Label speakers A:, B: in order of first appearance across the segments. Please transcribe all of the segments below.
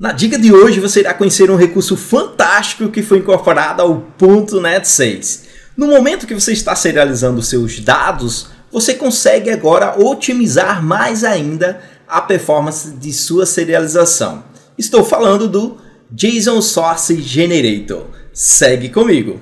A: Na dica de hoje você irá conhecer um recurso fantástico que foi incorporado ao .NET 6. No momento que você está serializando seus dados, você consegue agora otimizar mais ainda a performance de sua serialização. Estou falando do JSON Source Generator. Segue comigo!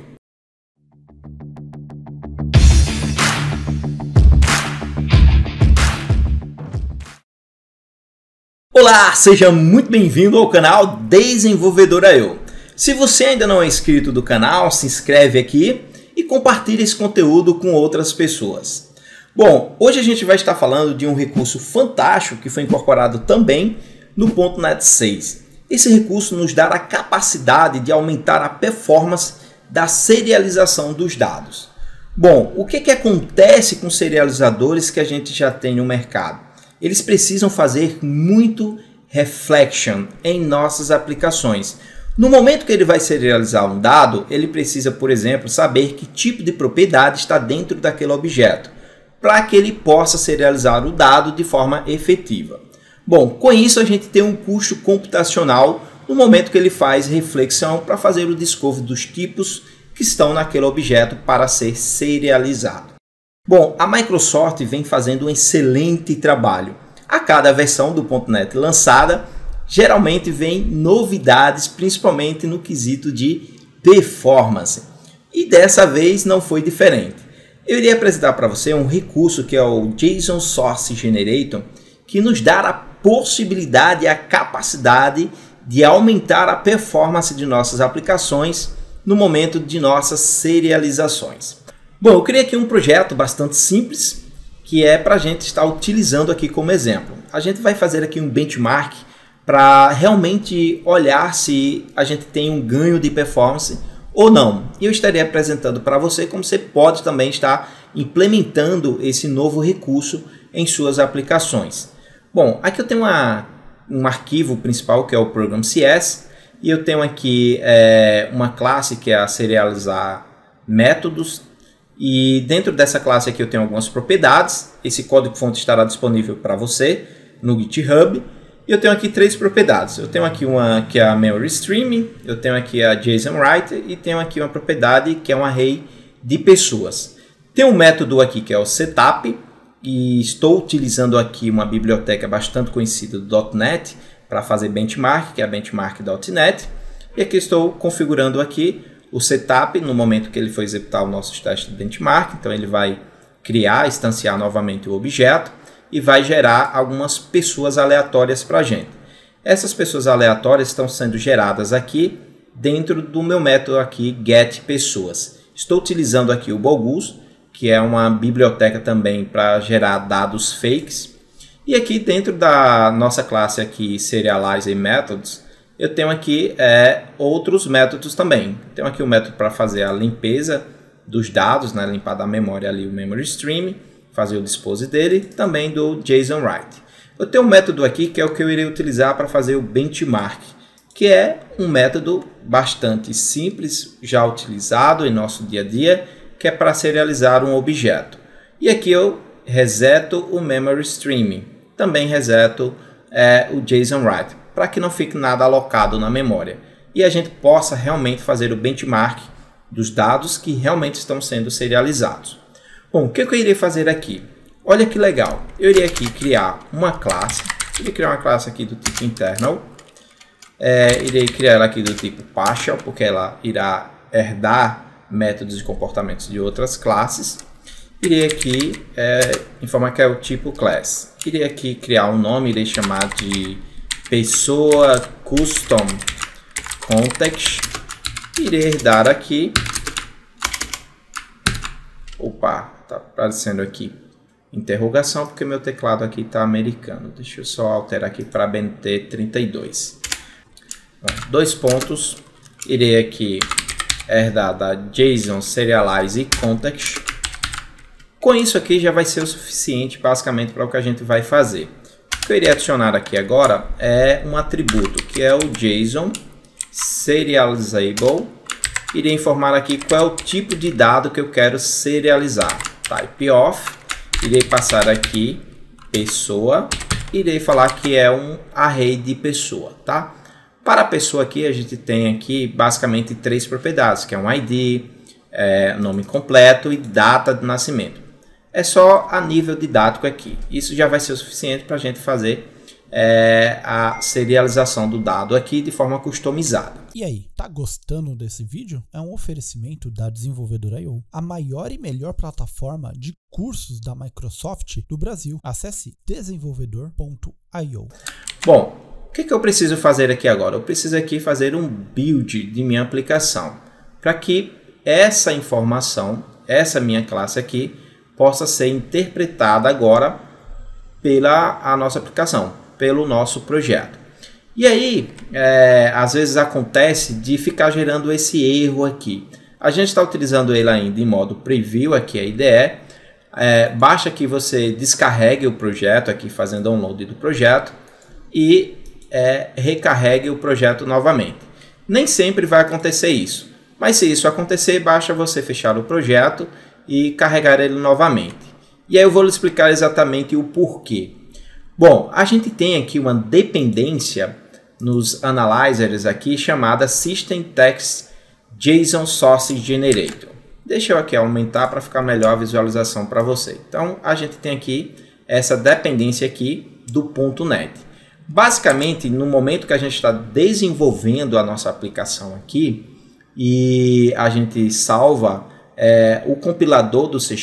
A: Olá, seja muito bem-vindo ao canal Desenvolvedor.io. Se você ainda não é inscrito do canal, se inscreve aqui e compartilhe esse conteúdo com outras pessoas. Bom, hoje a gente vai estar falando de um recurso fantástico que foi incorporado também no .NET 6. Esse recurso nos dá a capacidade de aumentar a performance da serialização dos dados. Bom, o que acontece com serializadores que a gente já tem no mercado? Eles precisam fazer muito reflection em nossas aplicações. No momento que ele vai serializar um dado, ele precisa, por exemplo, saber que tipo de propriedade está dentro daquele objeto, para que ele possa serializar o dado de forma efetiva. Bom, com isso a gente tem um custo computacional no momento que ele faz reflexão para fazer o discovery dos tipos que estão naquele objeto para ser serializado. Bom, a Microsoft vem fazendo um excelente trabalho. A cada versão do .NET lançada, geralmente vem novidades, principalmente no quesito de performance. E dessa vez não foi diferente. Eu iria apresentar para você um recurso que é o JSON Source Generator, que nos dá a possibilidade e a capacidade de aumentar a performance de nossas aplicações no momento de nossas serializações. Bom, eu criei aqui um projeto bastante simples, que é para a gente estar utilizando aqui como exemplo. A gente vai fazer aqui um benchmark para realmente olhar se a gente tem um ganho de performance ou não. E eu estarei apresentando para você como você pode também estar implementando esse novo recurso em suas aplicações. Bom, aqui eu tenho um arquivo principal que é o Program.cs e eu tenho aqui uma classe que é a serializar métodos. E dentro dessa classe aqui eu tenho algumas propriedades. Esse código-fonte estará disponível para você no GitHub. E eu tenho aqui três propriedades. Eu tenho aqui uma que é a Memory Stream, eu tenho aqui a JSON Writer e tenho aqui uma propriedade que é um array de pessoas. Tem um método aqui que é o Setup e estou utilizando aqui uma biblioteca bastante conhecida do .NET para fazer benchmark, que é a benchmark.net. E aqui estou configurando aqui o setup no momento que ele for executar o nosso teste de benchmark. Então ele vai criar, instanciar novamente o objeto e vai gerar algumas pessoas aleatórias para a gente. Essas pessoas aleatórias estão sendo geradas aqui dentro do meu método aqui getPessoas. Estou utilizando aqui o Bogus, que é uma biblioteca também para gerar dados fakes. E aqui dentro da nossa classe aqui Serialize Methods, eu tenho aqui outros métodos também. Tenho aqui o método para fazer a limpeza dos dados, né? Limpar da memória ali o Memory Stream, fazer o dispose dele, também do JSON Write. Eu tenho um método aqui que é o que eu irei utilizar para fazer o benchmark, que é um método bastante simples, já utilizado em nosso dia a dia, que é para serializar um objeto. E aqui eu reseto o Memory Stream, também reseto o JSON Write, para que não fique nada alocado na memória e a gente possa realmente fazer o benchmark dos dados que realmente estão sendo serializados. Bom, o que eu irei fazer aqui? Olha que legal, eu irei aqui criar uma classe, irei criar uma classe aqui do tipo internal, irei criar ela aqui do tipo partial, porque ela irá herdar métodos e comportamentos de outras classes. Irei aqui informar que é o tipo class, irei aqui criar um nome, irei chamar de pessoa custom context, irei dar aqui, opa, tá aparecendo aqui interrogação porque meu teclado aqui está americano, deixa eu só alterar aqui para BNT32, dois pontos, irei aqui herdar da JSON Serialize Context. Com isso aqui já vai ser o suficiente basicamente para o que a gente vai fazer. O que eu irei adicionar aqui agora é um atributo que é o JSON Serializable. Irei informar aqui qual é o tipo de dado que eu quero serializar. Type of, irei passar aqui pessoa, irei falar que é um array de pessoa, tá? Para a pessoa aqui, a gente tem aqui basicamente 3 propriedades, que é um ID, nome completo e data de nascimento. É só a nível didático aqui. Isso já vai ser o suficiente para a gente fazer a serialização do dado aqui de forma customizada.
B: E aí, tá gostando desse vídeo? É um oferecimento da Desenvolvedora.io, a maior e melhor plataforma de cursos da Microsoft do Brasil. Acesse desenvolvedor.io.
A: Bom, o que eu preciso fazer aqui agora? Eu preciso aqui fazer um build de minha aplicação para que essa informação, essa minha classe aqui, possa ser interpretada agora pela a nossa aplicação, pelo nosso projeto. E aí, às vezes acontece de ficar gerando esse erro aqui. A gente está utilizando ele ainda em modo preview, aqui a IDE. Basta que você descarregue o projeto, aqui fazendo download do projeto, e recarregue o projeto novamente. Nem sempre vai acontecer isso, mas se isso acontecer, basta você fechar o projeto e carregar ele novamente. E aí eu vou lhe explicar exatamente o porquê. Bom, a gente tem aqui uma dependência nos analyzers aqui chamada System Text JSON Source Generator. Deixa eu aqui aumentar para ficar melhor a visualização para você. Então a gente tem aqui essa dependência aqui do .NET. Basicamente, no momento que a gente está desenvolvendo a nossa aplicação aqui e a gente salva o compilador do C#,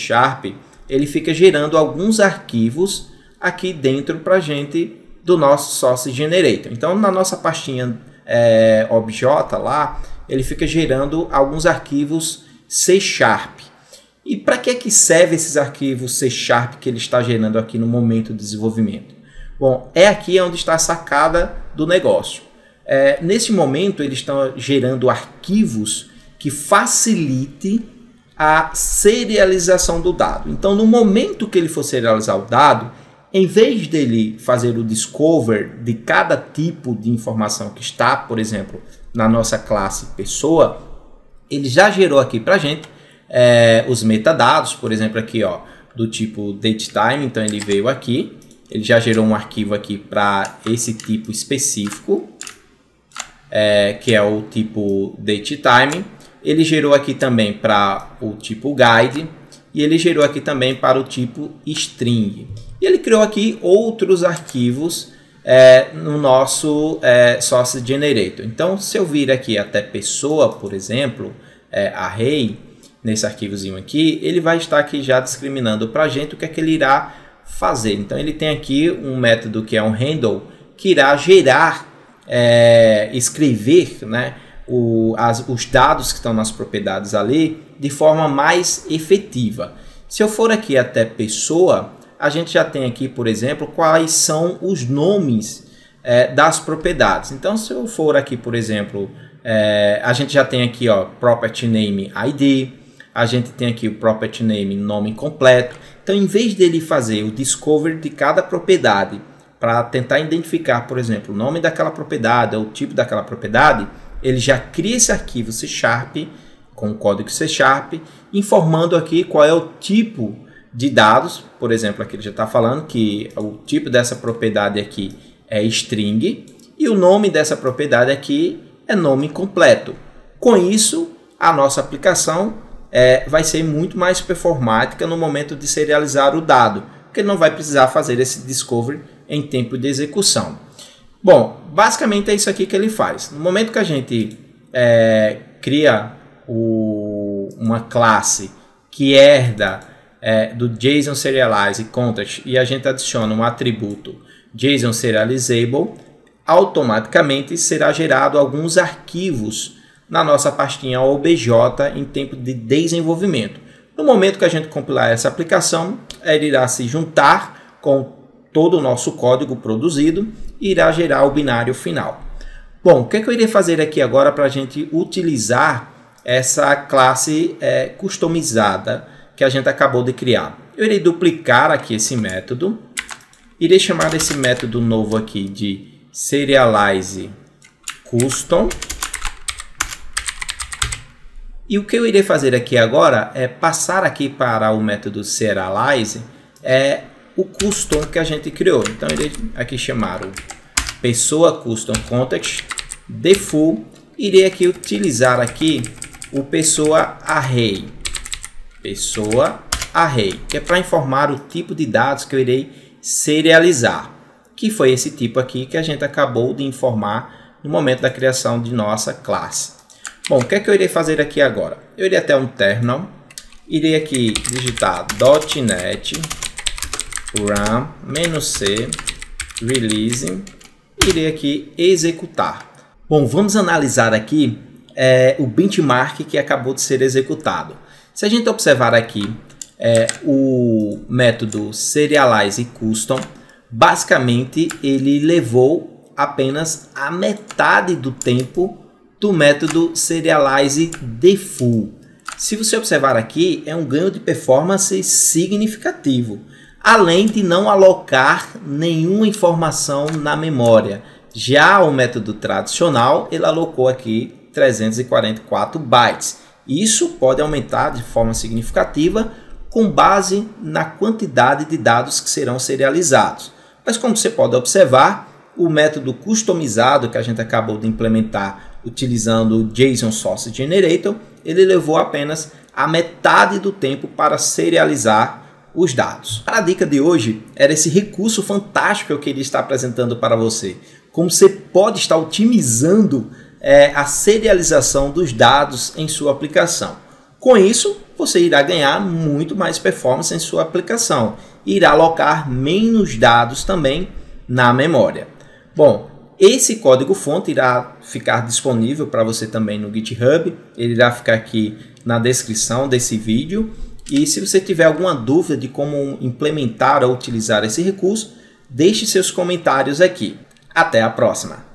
A: ele fica gerando alguns arquivos aqui dentro para a gente do nosso Source Generator. Então, na nossa pastinha obj lá, ele fica gerando alguns arquivos C#. E para que serve esses arquivos C# que ele está gerando aqui no momento do desenvolvimento? Bom, aqui onde está a sacada do negócio. Nesse momento, eles estão gerando arquivos que facilite a serialização do dado. Então, no momento que ele for serializar o dado, em vez dele fazer o discover de cada tipo de informação que está, por exemplo, na nossa classe pessoa, ele já gerou aqui para a gente os metadados, por exemplo, aqui ó, do tipo datetime. Então, ele veio aqui, ele já gerou um arquivo aqui para esse tipo específico, que é o tipo datetime. Ele gerou aqui também para o tipo guide e ele gerou aqui também para o tipo string. E ele criou aqui outros arquivos no nosso Source Generator. Então, se eu vir aqui até pessoa, por exemplo, array, nesse arquivozinho aqui, ele vai estar aqui já discriminando para a gente o que é que ele irá fazer. Então, ele tem aqui um método que é um handle, que irá gerar, escrever, né, os dados que estão nas propriedades ali de forma mais efetiva. Se eu for aqui até pessoa, a gente já tem aqui, por exemplo, quais são os nomes das propriedades. Então, se eu for aqui, por exemplo, a gente já tem aqui ó, property name ID, a gente tem aqui o property name nome completo. Então, em vez dele fazer o discover de cada propriedade para tentar identificar, por exemplo, o nome daquela propriedade ou o tipo daquela propriedade, ele já cria esse arquivo C# com o código C#, informando aqui qual é o tipo de dados. Por exemplo, aqui ele já está falando que o tipo dessa propriedade aqui é string e o nome dessa propriedade aqui é nome completo. Com isso, a nossa aplicação vai ser muito mais performática no momento de serializar o dado, porque ele não vai precisar fazer esse discovery em tempo de execução. Bom, basicamente é isso aqui que ele faz. No momento que a gente cria uma classe que herda do JSON Serialize Context e a gente adiciona um atributo JSON Serializable, automaticamente será gerado alguns arquivos na nossa pastinha OBJ em tempo de desenvolvimento. No momento que a gente compilar essa aplicação, ele irá se juntar com todo o nosso código produzido e irá gerar o binário final. Bom, o que eu irei fazer aqui agora para a gente utilizar essa classe customizada que a gente acabou de criar? Eu irei duplicar aqui esse método, irei chamar esse método novo aqui de serialize custom. E o que eu irei fazer aqui agora é passar aqui para o método serialize o custom que a gente criou. Então, eu irei aqui chamar o pessoa custom context default, irei aqui utilizar aqui o pessoa array, que é para informar o tipo de dados que eu irei serializar, que foi esse tipo aqui que a gente acabou de informar no momento da criação de nossa classe. Bom, o que é que eu irei fazer aqui agora? Eu irei até um terminal, irei aqui digitar .NET run -c release, irei aqui executar. Bom, vamos analisar aqui o benchmark que acabou de ser executado. Se a gente observar aqui o método serialize custom, basicamente ele levou apenas a metade do tempo do método serialize default. Se você observar aqui, é um ganho de performance significativo, além de não alocar nenhuma informação na memória. Já o método tradicional, ele alocou aqui 344 bytes. Isso pode aumentar de forma significativa com base na quantidade de dados que serão serializados. Mas como você pode observar, o método customizado que a gente acabou de implementar utilizando o JSON Source Generator, ele levou apenas a metade do tempo para serializar os dados. A dica de hoje era esse recurso fantástico que eu queria estar apresentando para você. Como você pode estar otimizando a serialização dos dados em sua aplicação. Com isso, você irá ganhar muito mais performance em sua aplicação e irá alocar menos dados também na memória. Bom, esse código-fonte irá ficar disponível para você também no GitHub, ele irá ficar aqui na descrição desse vídeo. E se você tiver alguma dúvida de como implementar ou utilizar esse recurso, deixe seus comentários aqui. Até a próxima!